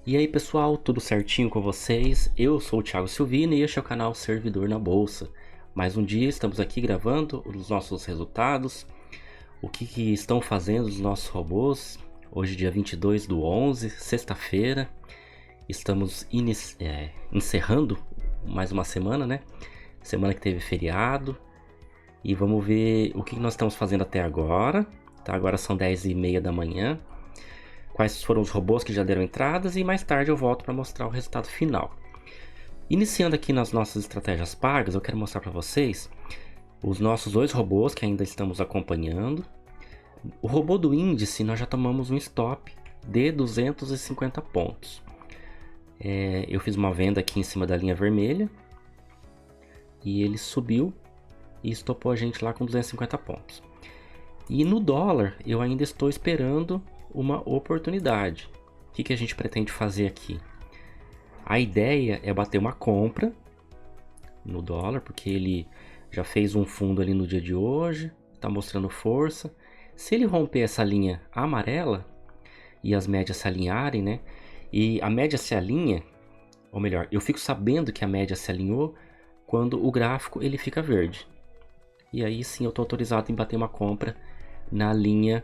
E aí pessoal, tudo certinho com vocês? Eu sou o Thiago Silvino e este é o canal Servidor na Bolsa. Mais um dia estamos aqui gravando os nossos resultados, o que estão fazendo os nossos robôs. Hoje dia 22/11, sexta-feira, estamos encerrando mais uma semana, né? Semana que teve feriado. E vamos ver o que nós estamos fazendo até agora. Tá? Agora são 10h30 da manhã. Quais foram os robôs que já deram entradas e mais tarde eu volto para mostrar o resultado final. Iniciando aqui nas nossas estratégias pagas, eu quero mostrar para vocês os nossos dois robôs que ainda estamos acompanhando. O robô do índice nós já tomamos um stop de 250 pontos. Eu fiz uma venda aqui em cima da linha vermelha e ele subiu e estopou a gente lá com 250 pontos. E no dólar eu ainda estou esperando uma oportunidade. O que a gente pretende fazer aqui? A ideia é bater uma compra no dólar, porque ele já fez um fundo ali no dia de hoje, está mostrando força. Se ele romper essa linha amarela e as médias se alinharem, né? E a média se alinha, ou melhor, eu fico sabendo que a média se alinhou quando o gráfico ele fica verde. E aí sim eu estou autorizado em bater uma compra na linha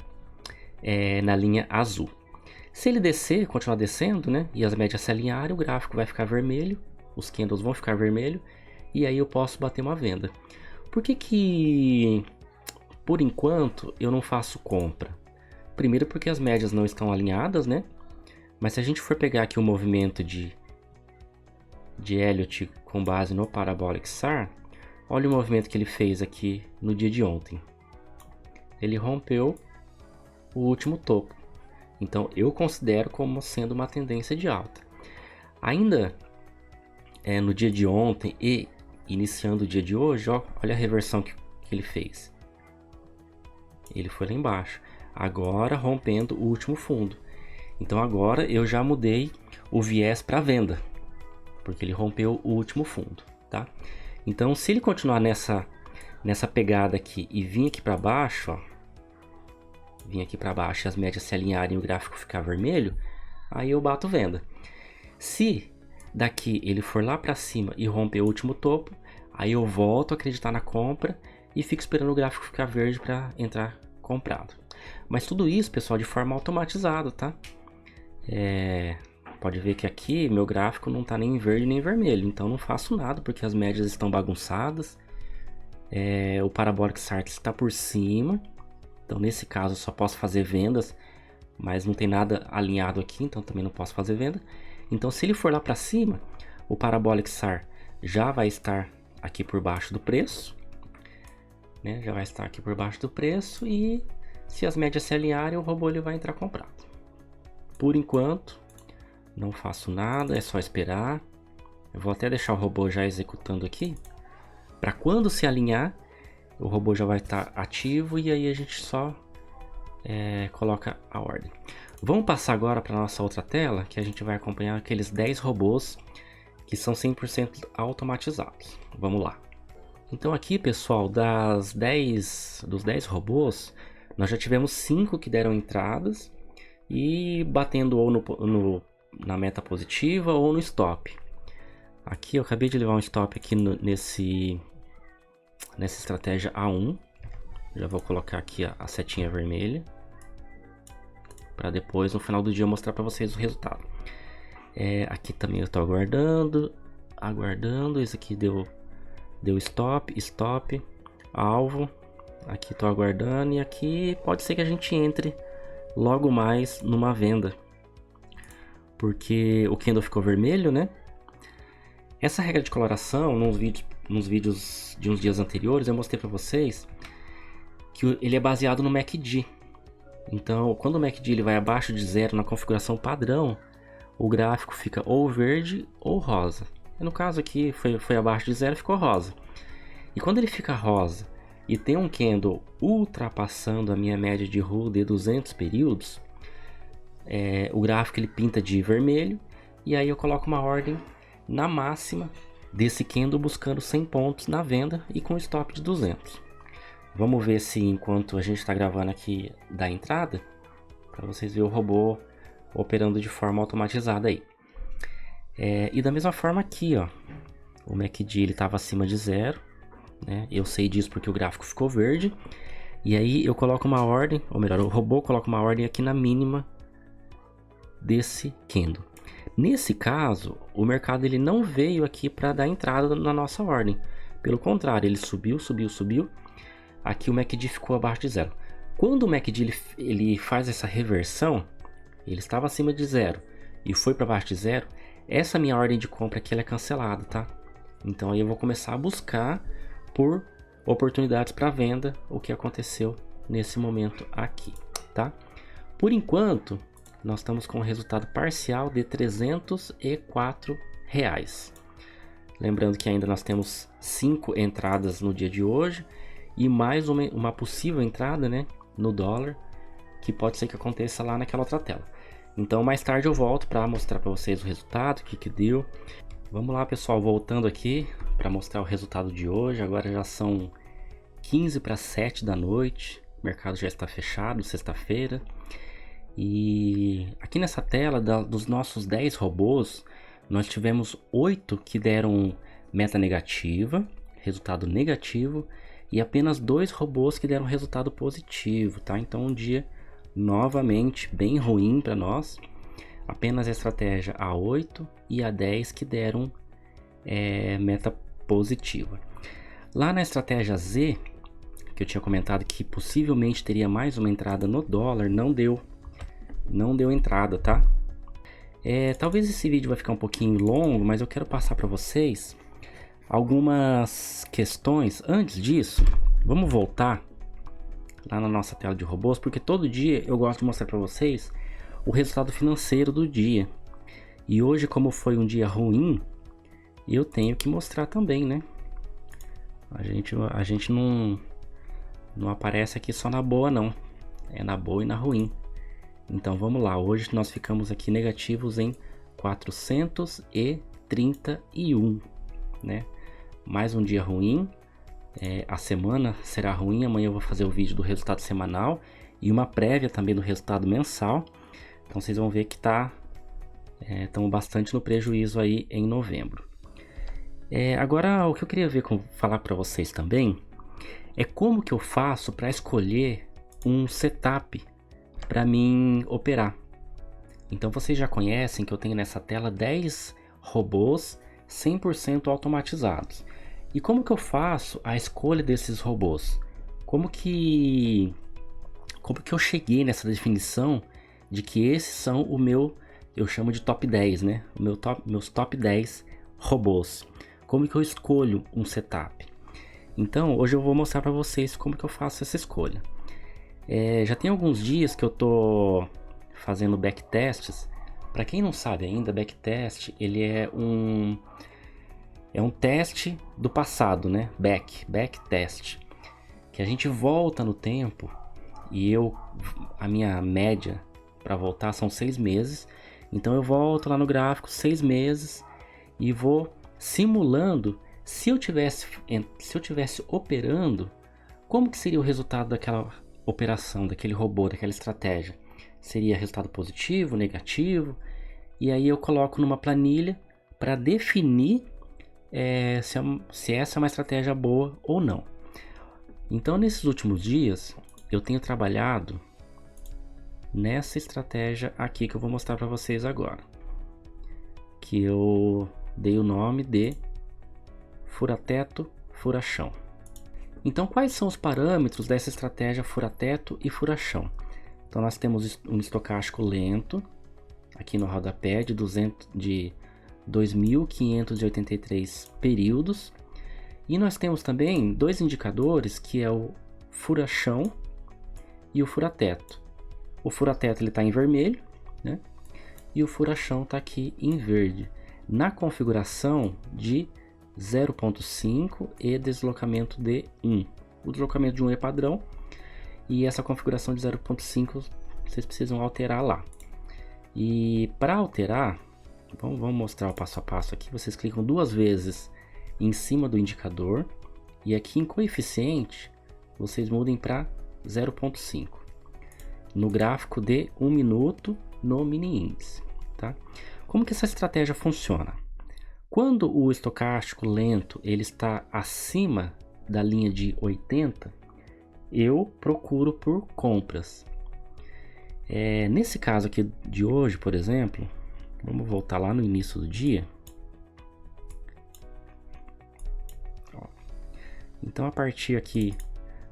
azul. Se ele descer, continuar descendo, né, e as médias se alinharem, o gráfico vai ficar vermelho, os candles vão ficar vermelho, e aí eu posso bater uma venda. Por que por enquanto eu não faço compra? Primeiro porque as médias não estão alinhadas, né? Mas se a gente for pegar aqui o movimento de Elliott com base no Parabolic SAR, olha o movimento que ele fez aqui no dia de ontem. Ele rompeu o último topo. Então eu considero como sendo uma tendência de alta. Ainda no dia de ontem e iniciando o dia de hoje, ó, olha a reversão que ele fez. Ele foi lá embaixo. Agora rompendo o último fundo. Então agora eu já mudei o viés para venda, porque ele rompeu o último fundo, tá? Então se ele continuar nessa pegada aqui e vir aqui para baixo, ó, vir aqui para baixo e as médias se alinharem e o gráfico ficar vermelho, aí eu bato venda. Se daqui ele for lá para cima e romper o último topo, aí eu volto a acreditar na compra e fico esperando o gráfico ficar verde para entrar comprado. Mas tudo isso, pessoal, de forma automatizada, tá? Pode ver que aqui meu gráfico não está nem verde nem vermelho, então não faço nada porque as médias estão bagunçadas. O Parabolic SAR está por cima. Então nesse caso eu só posso fazer vendas, mas não tem nada alinhado aqui, então também não posso fazer venda. Então se ele for lá para cima, o Parabolic SAR já vai estar aqui por baixo do preço, né? Já vai estar aqui por baixo do preço e se as médias se alinharem, o robô ele vai entrar comprado. Por enquanto não faço nada, é só esperar. Eu vou até deixar o robô já executando aqui, para quando se alinhar o robô já vai estar ativo e aí a gente só coloca a ordem. Vamos passar agora para nossa outra tela, que a gente vai acompanhar aqueles 10 robôs que são 100% automatizados. Vamos lá. Então aqui, pessoal, dos 10 robôs, nós já tivemos 5 que deram entradas e batendo ou na meta positiva ou no stop. Aqui eu acabei de levar um stop aqui nessa estratégia A1. Já vou colocar aqui a setinha vermelha para depois no final do dia mostrar para vocês o resultado. Aqui também eu estou aguardando. Esse aqui deu stop, alvo. Aqui estou aguardando e aqui pode ser que a gente entre logo mais numa venda, porque o candle ficou vermelho, né? Essa regra de coloração nos vídeos de uns dias anteriores eu mostrei para vocês que ele é baseado no MACD. Então quando o MACD ele vai abaixo de 0 na configuração padrão, o gráfico fica ou verde ou rosa. E no caso aqui foi abaixo de 0 e ficou rosa. E quando ele fica rosa e tem um candle ultrapassando a minha média de RU de 200 períodos, o gráfico ele pinta de vermelho e aí eu coloco uma ordem na máxima desse candle buscando 100 pontos na venda e com stop de 200. Vamos ver se enquanto a gente está gravando aqui da entrada, para vocês verem o robô operando de forma automatizada aí. E da mesma forma aqui, ó, o MACD ele estava acima de 0, né? Eu sei disso porque o gráfico ficou verde. E aí eu coloco uma ordem, ou melhor, o robô coloca uma ordem aqui na mínima desse candle. Nesse caso, o mercado ele não veio aqui para dar entrada na nossa ordem. Pelo contrário, ele subiu, subiu, subiu. Aqui o MACD ficou abaixo de 0. Quando o MACD ele faz essa reversão, ele estava acima de 0 e foi para baixo de 0, essa minha ordem de compra aqui ela é cancelada, tá? Então aí eu vou começar a buscar por oportunidades para venda, o que aconteceu nesse momento aqui, tá? Por enquanto, nós estamos com um resultado parcial de R$304. Lembrando que ainda nós temos 5 entradas no dia de hoje e mais uma possível entrada, né, no dólar, que pode ser que aconteça lá naquela outra tela. Então mais tarde eu volto para mostrar para vocês o resultado, o que deu. Vamos lá, pessoal, voltando aqui para mostrar o resultado de hoje. Agora já são 15 para 7 da noite, o mercado já está fechado, sexta-feira. E aqui nessa tela dos nossos 10 robôs, nós tivemos 8 que deram meta negativa, resultado negativo, e apenas 2 robôs que deram resultado positivo, tá? Então um dia novamente bem ruim para nós. Apenas a estratégia A8 e A10 que deram meta positiva. Lá na estratégia Z, que eu tinha comentado que possivelmente teria mais uma entrada no dólar, não deu entrada, tá? Talvez esse vídeo vai ficar um pouquinho longo, mas eu quero passar para vocês algumas questões. Antes disso, vamos voltar lá na nossa tela de robôs, porque todo dia eu gosto de mostrar para vocês o resultado financeiro do dia. E hoje, como foi um dia ruim, eu tenho que mostrar também, né? A gente não aparece aqui só na boa, não. É na boa e na ruim. Então vamos lá, hoje nós ficamos aqui negativos em 431, né? Mais um dia ruim, a semana será ruim, amanhã eu vou fazer o vídeo do resultado semanal e uma prévia também do resultado mensal. Então vocês vão ver que estamos bastante no prejuízo aí em novembro. Agora o que eu queria falar para vocês também é como que eu faço para escolher um setup para mim operar. Então vocês já conhecem que eu tenho nessa tela 10 robôs 100% automatizados. E como que eu faço a escolha desses robôs? Como que eu cheguei nessa definição de que esses são eu chamo de top 10, né? Meus top 10 robôs. Como que eu escolho um setup? Então hoje eu vou mostrar para vocês como que eu faço essa escolha. Já tem alguns dias que eu tô fazendo backtests. Para quem não sabe ainda, backtest ele é um teste do passado, né? Backtest, que a gente volta no tempo e a minha média para voltar são 6 meses. Então eu volto lá no gráfico 6 meses e vou simulando se eu tivesse operando, como que seria o resultado daquela operação, daquele robô, daquela estratégia. Seria resultado positivo, negativo, e aí eu coloco numa planilha para definir se essa é uma estratégia boa ou não. Então nesses últimos dias eu tenho trabalhado nessa estratégia aqui que eu vou mostrar para vocês agora, que eu dei o nome de fura-teto, fura-chão. Então, quais são os parâmetros dessa estratégia fura-teto e fura-chão? Então, nós temos um estocástico lento, aqui no rodapé, de 2.583 períodos. E nós temos também 2 indicadores, que é o fura-chão e o fura-teto. O fura-teto está em vermelho, né? E o fura-chão está aqui em verde, na configuração de 0.5 e deslocamento de 1. O deslocamento de 1 é padrão e essa configuração de 0.5 vocês precisam alterar lá. E para alterar, vamos mostrar o passo a passo aqui. Vocês clicam 2 vezes em cima do indicador e aqui em coeficiente vocês mudem para 0.5 no gráfico de 1 minuto no mini índice, tá? Como que essa estratégia funciona? Quando o estocástico lento ele está acima da linha de 80, eu procuro por compras. Nesse caso aqui de hoje, por exemplo, vamos voltar lá no início do dia. Então, a partir aqui,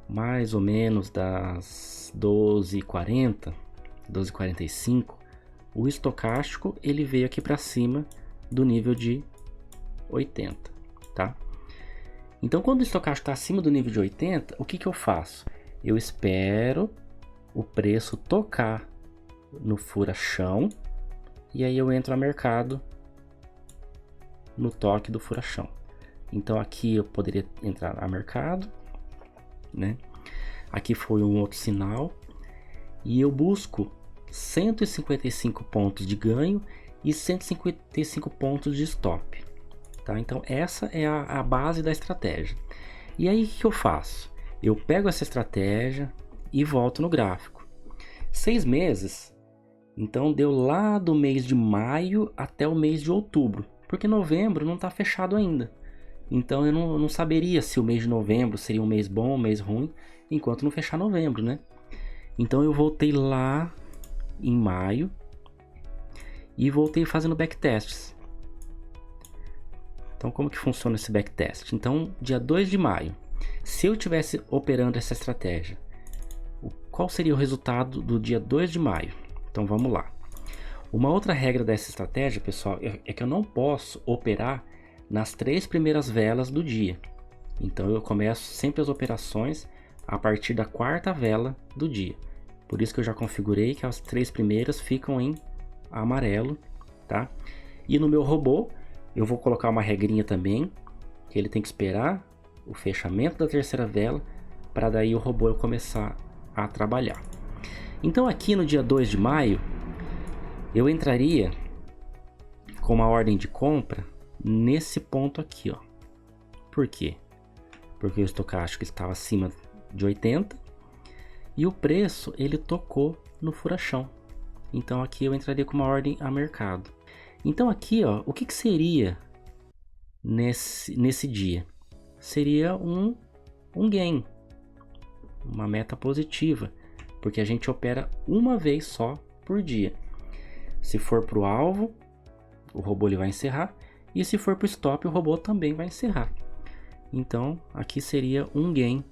mais ou menos das 12h40, 12h45, o estocástico ele veio aqui para cima do nível de 80, tá? Então, quando o estocástico está acima do nível de 80, o que que eu faço? Eu espero o preço tocar no fura-chão e aí eu entro a mercado no toque do fura-chão. Então aqui eu poderia entrar a mercado, né? Aqui foi um outro sinal e eu busco 155 pontos de ganho e 155 pontos de stop, tá? Então essa é a base da estratégia. E aí o que eu faço? Eu pego essa estratégia e volto no gráfico. 6 meses, então deu lá do mês de maio até o mês de outubro, porque novembro não está fechado ainda. Então eu não saberia se o mês de novembro seria um mês bom ou um mês ruim, enquanto não fechar novembro, né? Então eu voltei lá em maio e voltei fazendo backtests. Então como que funciona esse backtest? Então dia 2 de maio, se eu tivesse operando essa estratégia, qual seria o resultado do dia 2 de maio? Então vamos lá. Uma outra regra dessa estratégia, pessoal, é que eu não posso operar nas 3 primeiras velas do dia. Então eu começo sempre as operações a partir da 4ª vela do dia. Por isso que eu já configurei que as 3 primeiras ficam em amarelo, tá? E no meu robô eu vou colocar uma regrinha também, que ele tem que esperar o fechamento da 3ª vela para daí o robô começar a trabalhar. Então aqui no dia 2 de maio eu entraria com uma ordem de compra nesse ponto aqui, ó. Por quê? Porque o estocástico estava acima de 80 e o preço ele tocou no fura-chão. Então aqui eu entraria com uma ordem a mercado. Então aqui, ó, o que que seria nesse dia? Seria um gain, uma meta positiva, porque a gente opera uma vez só por dia. Se for para o alvo, o robô ele vai encerrar. E se for para o stop, o robô também vai encerrar. Então, aqui seria um gain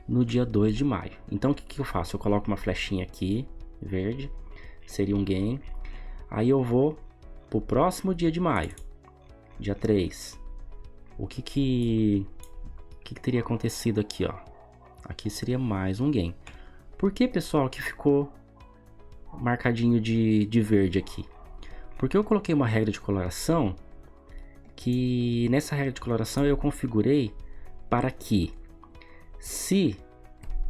no dia 2 de maio. Então, o que eu faço? Eu coloco uma flechinha aqui, verde, seria um gain. Aí eu vou para o próximo dia de maio, dia 3. O que teria acontecido aqui, ó? Aqui seria mais um gain. Por que, pessoal, que ficou marcadinho de verde aqui? Porque eu coloquei uma regra de coloração que nessa regra de coloração eu configurei para que se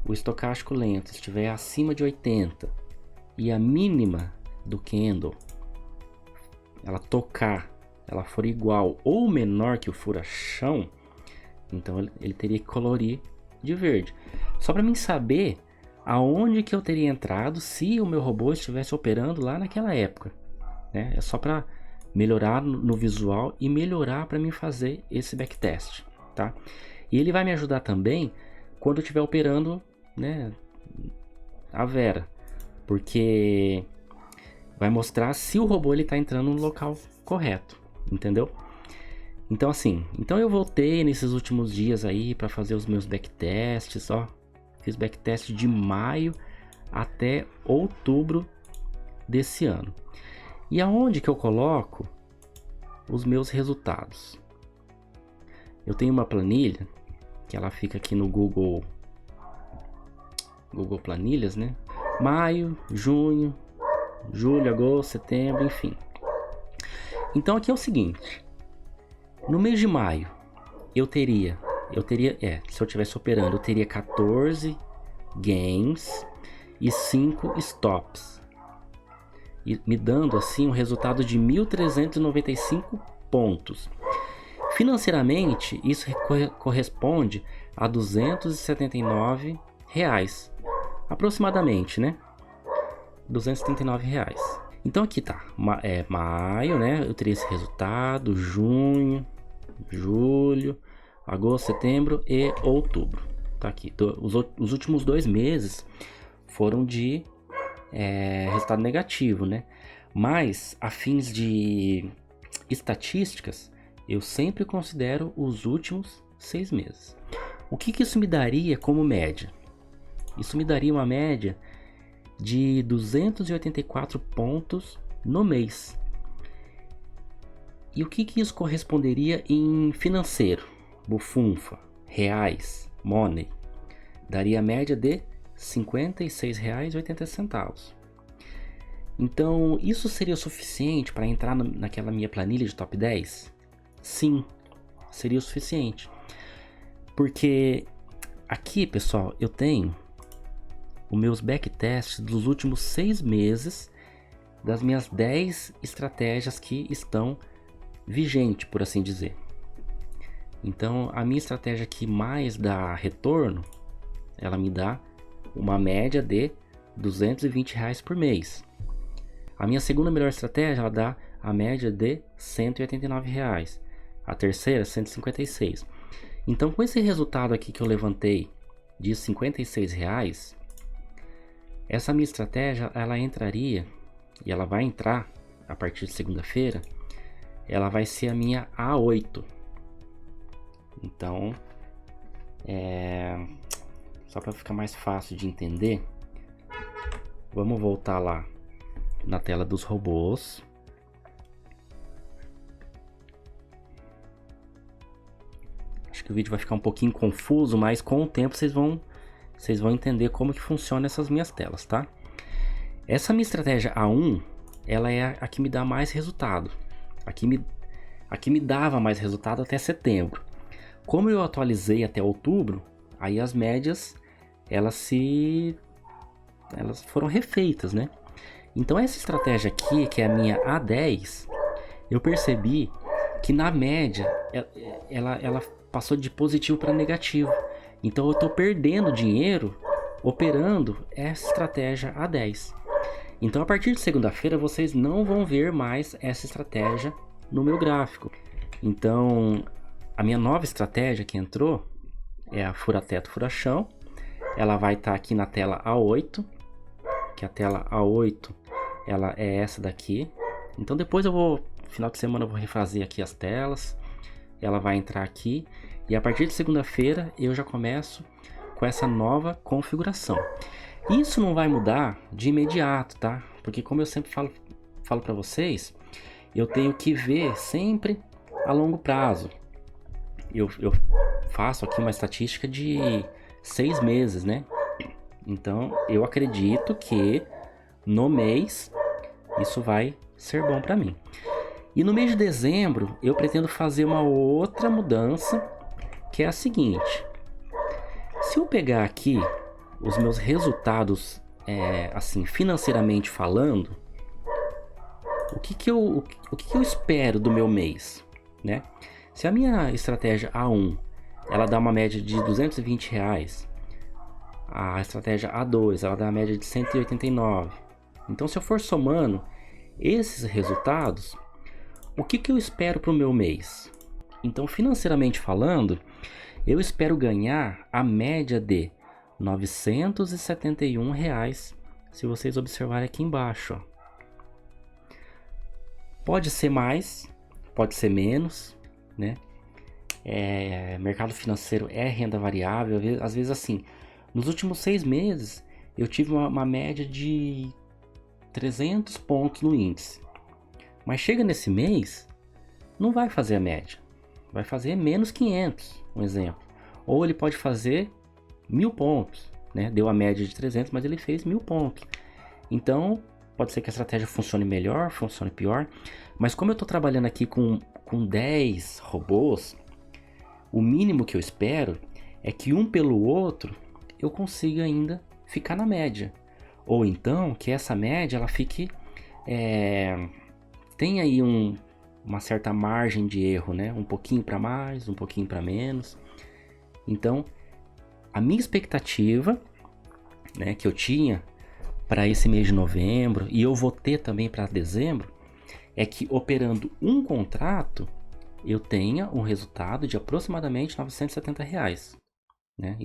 o estocástico lento estiver acima de 80 e a mínima do candle ela for igual ou menor que o fura-chão, então ele teria que colorir de verde. Só para mim saber aonde que eu teria entrado se o meu robô estivesse operando lá naquela época, né? É só para melhorar no visual e melhorar para mim fazer esse backtest, tá? E ele vai me ajudar também quando eu estiver operando, né, a Vera, porque vai mostrar se o robô ele está entrando no local correto, entendeu? Então assim, eu voltei nesses últimos dias aí para fazer os meus backtests, ó, fiz backtest de maio até outubro desse ano. E aonde que eu coloco os meus resultados? Eu tenho uma planilha que ela fica aqui no Google Planilhas, né? Maio, junho, julho, agosto, setembro, enfim. Então aqui é o seguinte: no mês de maio eu teria, se eu estivesse operando, eu teria 14 gains e 5 stops. E me dando assim um resultado de 1.395 pontos. Financeiramente, isso corresponde a R$279, aproximadamente, né? R$279. Então aqui tá, maio, né? Eu teria esse resultado, junho, julho, agosto, setembro e outubro. Tá aqui. Os últimos 2 meses foram de resultado negativo, né? Mas, a fins de estatísticas, eu sempre considero os últimos 6 meses. O que isso me daria como média? Isso me daria uma média de 284 pontos no mês. E o que isso corresponderia em financeiro? Bufunfa, reais, money. Daria a média de R$ 56,80. Então, isso seria o suficiente para entrar naquela minha planilha de top 10? Sim, seria o suficiente. Porque aqui, pessoal, eu tenho os meus backtests dos últimos 6 meses das minhas 10 estratégias que estão vigentes, por assim dizer. Então, a minha estratégia que mais dá retorno, ela me dá uma média de R$ 220 por mês. A minha segunda melhor estratégia, ela dá a média de R$ 189. A terceira, 156. Então, com esse resultado aqui que eu levantei de R$ 56, essa minha estratégia, ela entraria, e ela vai entrar a partir de segunda-feira, ela vai ser a minha A8. Então, só para ficar mais fácil de entender, vamos voltar lá na tela dos robôs. Acho que o vídeo vai ficar um pouquinho confuso, mas com o tempo vocês vão entender como que funciona essas minhas telas, tá? Essa minha estratégia A1, ela é a que me dá mais resultado. A que me dava mais resultado até setembro. Como eu atualizei até outubro, aí as médias elas foram refeitas, né? Então essa estratégia aqui, que é a minha A10, eu percebi que na média ela passou de positivo para negativo. Então eu estou perdendo dinheiro operando essa estratégia A10. Então a partir de segunda-feira vocês não vão ver mais essa estratégia no meu gráfico. Então a minha nova estratégia que entrou é a fura-teto, fura-chão. Ela vai estar aqui na tela A8, que a tela A8 ela é essa daqui. Então depois final de semana eu vou refazer aqui as telas. Ela vai entrar aqui e a partir de segunda-feira eu já começo com essa nova configuração. Isso não vai mudar de imediato, tá? Porque como eu sempre falo para vocês, eu tenho que ver sempre a longo prazo. Eu faço aqui uma estatística de 6 meses, né? Então eu acredito que no mês isso vai ser bom para mim. E no mês de dezembro eu pretendo fazer uma outra mudança, que é a seguinte: se eu pegar aqui os meus resultados, assim, financeiramente falando, o que eu espero do meu mês, né? Se a minha estratégia A1 ela dá uma média de R$220, a estratégia A2 ela dá uma média de 189. Então, se eu for somando esses resultados, o que eu espero para o meu mês? Então, financeiramente falando, eu espero ganhar a média de R$ 971, se vocês observarem aqui embaixo. Ó. Pode ser mais, pode ser menos, né? Mercado financeiro é renda variável, às vezes assim, nos últimos 6 meses eu tive uma média de 300 pontos no índice, mas chega nesse mês, não vai fazer a média, vai fazer menos 500, um exemplo, ou ele pode fazer 1000 pontos, né? Deu a média de 300, mas ele fez 1000 pontos, então pode ser que a estratégia funcione melhor, funcione pior, mas como eu estou trabalhando aqui com 10 robôs, o mínimo que eu espero é que um pelo outro eu consiga ainda ficar na média. Ou então que essa média ela fique... tem aí uma certa margem de erro, né? Um pouquinho para mais, um pouquinho para menos. Então, a minha expectativa, né, que eu tinha para esse mês de novembro, e eu vou ter também para dezembro, é que operando um contrato, eu tenha um resultado de aproximadamente R$ 970, né?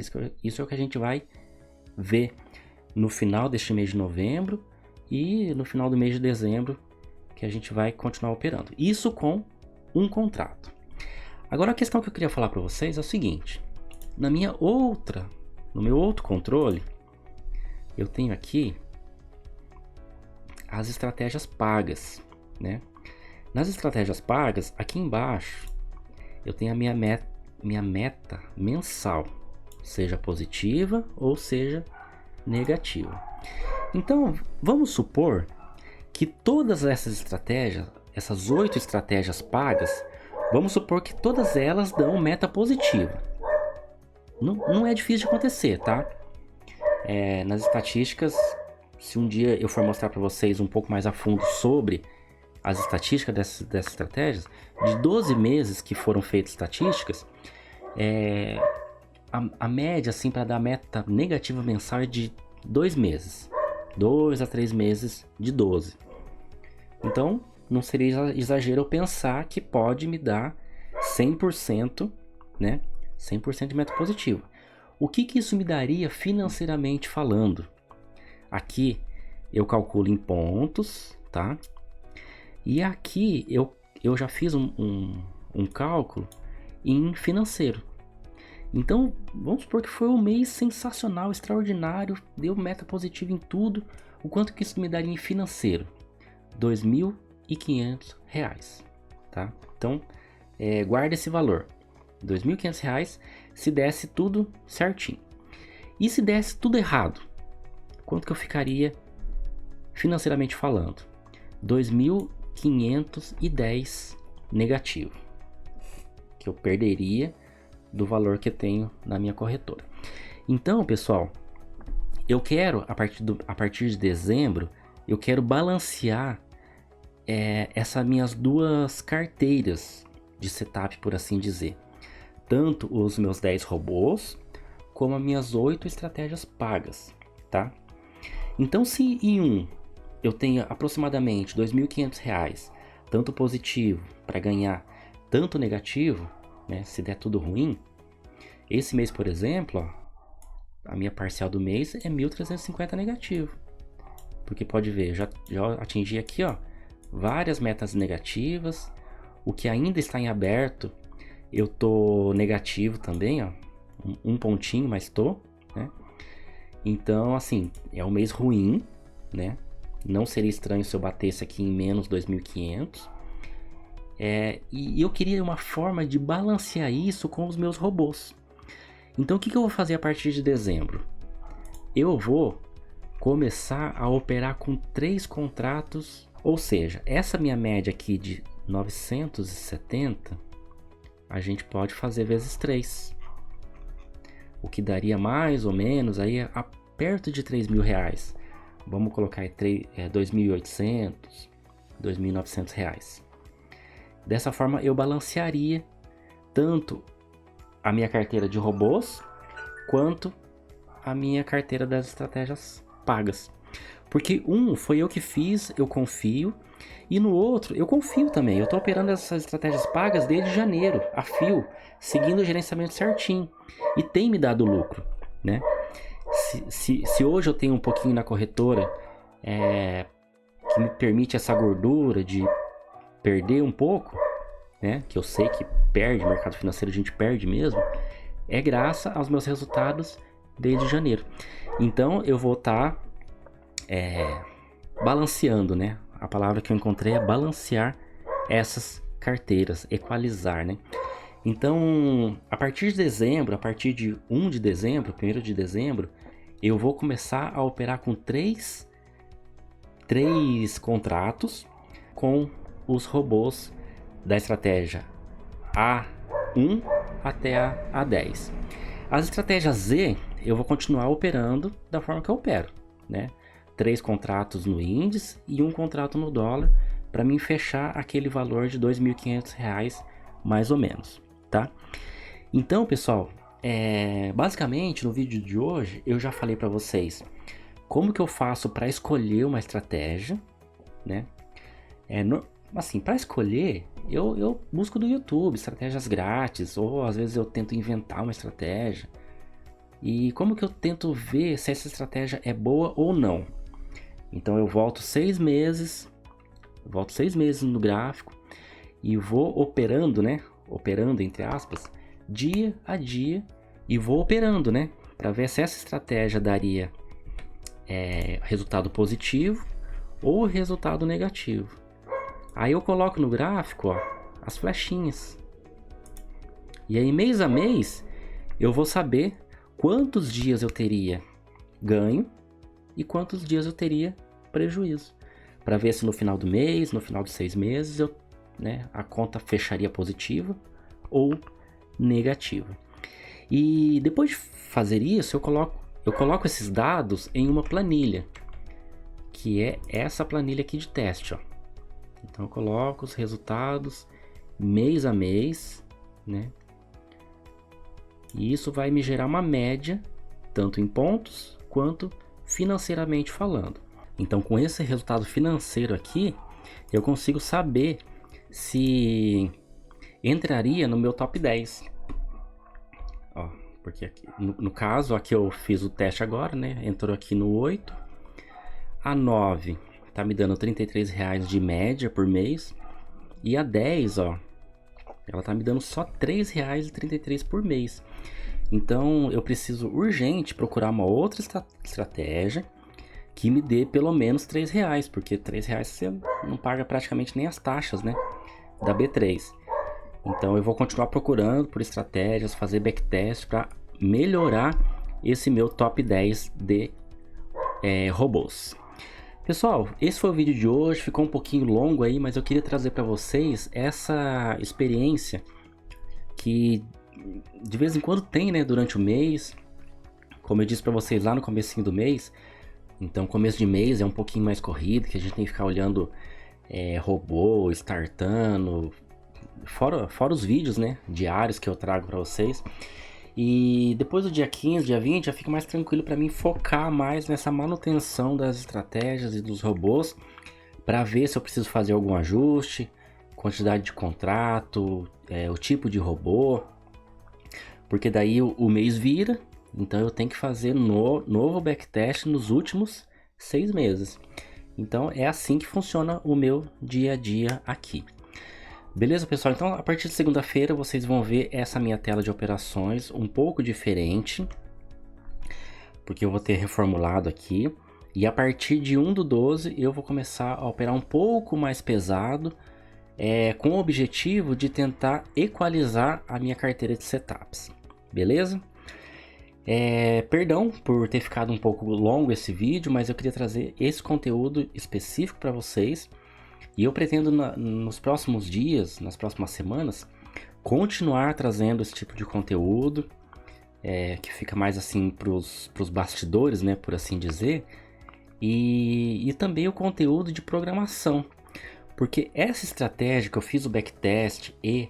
Isso é o que a gente vai ver no final deste mês de novembro e no final do mês de dezembro, que a gente vai continuar operando. Isso com um contrato. Agora a questão que eu queria falar para vocês é o seguinte: no meu outro controle, eu tenho aqui as estratégias pagas, né? Nas estratégias pagas, aqui embaixo, eu tenho a minha meta mensal, seja positiva ou seja negativa. Então, vamos supor que todas essas estratégias, essas 8 estratégias pagas, vamos supor que todas elas dão meta positiva. Não é difícil de acontecer, tá? Nas estatísticas, se um dia eu for mostrar para vocês um pouco mais a fundo sobre as estatísticas dessas estratégias, de 12 meses que foram feitas estatísticas, a média assim para dar meta negativa mensal é de 2 meses. 2 a 3 meses de 12. Então, não seria exagero eu pensar que pode me dar 100%, né? 100% de meta positiva. O que isso me daria financeiramente falando? Aqui eu calculo em pontos, tá? E aqui eu já fiz um cálculo em financeiro. Então, vamos supor que foi um mês sensacional, extraordinário, deu meta positiva em tudo. O quanto que isso me daria em financeiro? R$ 2.500, tá? Então, guarda esse valor. R$ 2.500 se desse tudo certinho. E se desse tudo errado? Quanto que eu ficaria financeiramente falando? R$ 2.510 negativo. Que eu perderia do valor que eu tenho na minha corretora. Então, pessoal, eu quero, a partir de dezembro, eu quero balancear essas minhas duas carteiras de setup, por assim dizer. Tanto os meus 10 robôs, como as minhas 8 estratégias pagas, tá? Então, se em eu tenho aproximadamente R$ 2.500, tanto positivo para ganhar, tanto negativo, né, se der tudo ruim, esse mês, por exemplo, ó, a minha parcial do mês é 1.350 negativo. Porque pode ver, já atingi aqui, ó, várias metas negativas. O que ainda está em aberto, eu tô negativo também, ó, um pontinho, mas tô, né? Então, assim, é um mês ruim, né? Não seria estranho se eu batesse aqui em menos 2.500. E eu queria uma forma de balancear isso com os meus robôs. Então o que eu vou fazer a partir de dezembro? Eu vou começar a operar com 3 contratos, ou seja, essa minha média aqui de 970, a gente pode fazer vezes 3. O que daria mais ou menos aí perto de R$3.000. Vamos colocar aí R$2.800, R$2.900. Dessa forma eu balancearia tanto a minha carteira de robôs quanto a minha carteira das estratégias pagas. Porque foi eu que fiz, eu confio, e no outro eu confio também. Eu estou operando essas estratégias pagas desde janeiro, a fio, seguindo o gerenciamento certinho, e tem me dado lucro, né? Se hoje eu tenho um pouquinho na corretora que me permite essa gordura de perder um pouco, né, que eu sei que perde, mercado financeiro a gente perde mesmo, é graças aos meus resultados desde janeiro. Então eu vou estar balanceando, né? A palavra que eu encontrei é balancear essas carteiras, equalizar, né? Então, a partir de dezembro, a partir de 1 de dezembro, 1º de dezembro, eu vou começar a operar com três contratos com os robôs da estratégia A1 até a A10. As estratégias Z, eu vou continuar operando da forma que eu opero, né? 3 contratos no índice e 1 contrato no dólar, para mim fechar aquele valor de R$ 2.500 mais ou menos, tá? Então, pessoal, basicamente no vídeo de hoje eu já falei para vocês Como que eu faço para escolher uma estratégia, né? Assim, para escolher, eu busco no YouTube estratégias grátis, ou às vezes eu tento inventar uma estratégia. E como que eu tento ver se essa estratégia é boa ou não? Então eu volto 6 meses no gráfico e vou operando, né? Operando entre aspas, dia a dia, e vou operando, né? Para ver se essa estratégia daria resultado positivo ou resultado negativo. Aí eu coloco no gráfico, ó, as flechinhas. E aí mês a mês eu vou saber quantos dias eu teria ganho e quantos dias eu teria prejuízo. Para ver se no final do mês, no final dos 6 meses, a conta fecharia positiva ou negativa. E depois de fazer isso, eu coloco esses dados em uma planilha, que é essa planilha aqui de teste, ó. Então eu coloco os resultados mês a mês, né? E isso vai me gerar uma média, tanto em pontos quanto financeiramente falando. Então com esse resultado financeiro aqui, eu consigo saber se entraria no meu top 10. Ó, porque aqui, no caso, aqui eu fiz o teste agora, né? Entrou aqui no 8. A 9 tá me dando R$33 de média por mês. E a 10, ó, ela tá me dando só R$3,33 por mês. Então eu preciso urgente procurar uma outra estratégia que me dê pelo menos R$3, porque R$3 você não paga praticamente nem as taxas, né, da B3. Então eu vou continuar procurando por estratégias, fazer backtest para melhorar esse meu top 10 de robôs. Pessoal, esse foi o vídeo de hoje, ficou um pouquinho longo aí, mas eu queria trazer para vocês essa experiência que de vez em quando tem, né, durante o mês. Como eu disse para vocês lá no comecinho do mês, então começo de mês é um pouquinho mais corrido, que a gente tem que ficar olhando robô, startando, fora os vídeos, né, diários que eu trago para vocês. E depois do dia 15, dia 20, já fica mais tranquilo para mim focar mais nessa manutenção das estratégias e dos robôs, para ver se eu preciso fazer algum ajuste, quantidade de contrato, o tipo de robô, porque daí o mês vira, então eu tenho que fazer novo backtest nos últimos 6 meses. Então é assim que funciona o meu dia a dia aqui. Beleza, pessoal? Então, a partir de segunda-feira, vocês vão ver essa minha tela de operações um pouco diferente, porque eu vou ter reformulado aqui. E a partir de 1/12, eu vou começar a operar um pouco mais pesado, com o objetivo de tentar equalizar a minha carteira de setups. Beleza? Perdão por ter ficado um pouco longo esse vídeo, mas eu queria trazer esse conteúdo específico para vocês. E eu pretendo nos próximos dias, nas próximas semanas, continuar trazendo esse tipo de conteúdo, que fica mais assim pros bastidores, né, por assim dizer, e também o conteúdo de programação, porque essa estratégia que eu fiz o backtest e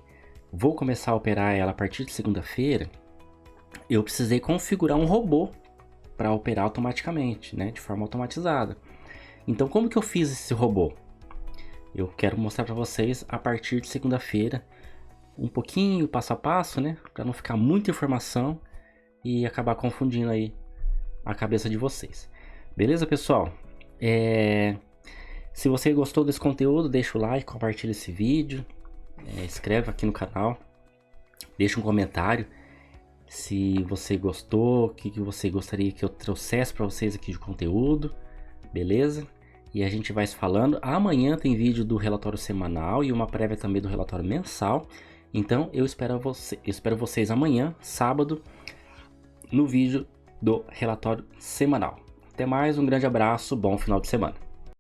vou começar a operar ela a partir de segunda-feira, eu precisei configurar um robô para operar automaticamente, né, de forma automatizada. Então como que eu fiz esse robô? Eu quero mostrar para vocês a partir de segunda-feira, um pouquinho passo a passo, né? Para não ficar muita informação e acabar confundindo aí a cabeça de vocês. Beleza, pessoal? Se você gostou desse conteúdo, deixa o like, compartilha esse vídeo, inscreve aqui no canal, deixa um comentário se você gostou, o que você gostaria que eu trouxesse para vocês aqui de conteúdo, beleza? E a gente vai se falando. Amanhã tem vídeo do relatório semanal e uma prévia também do relatório mensal. Então eu espero vocês amanhã, sábado, no vídeo do relatório semanal. Até mais, um grande abraço, bom final de semana.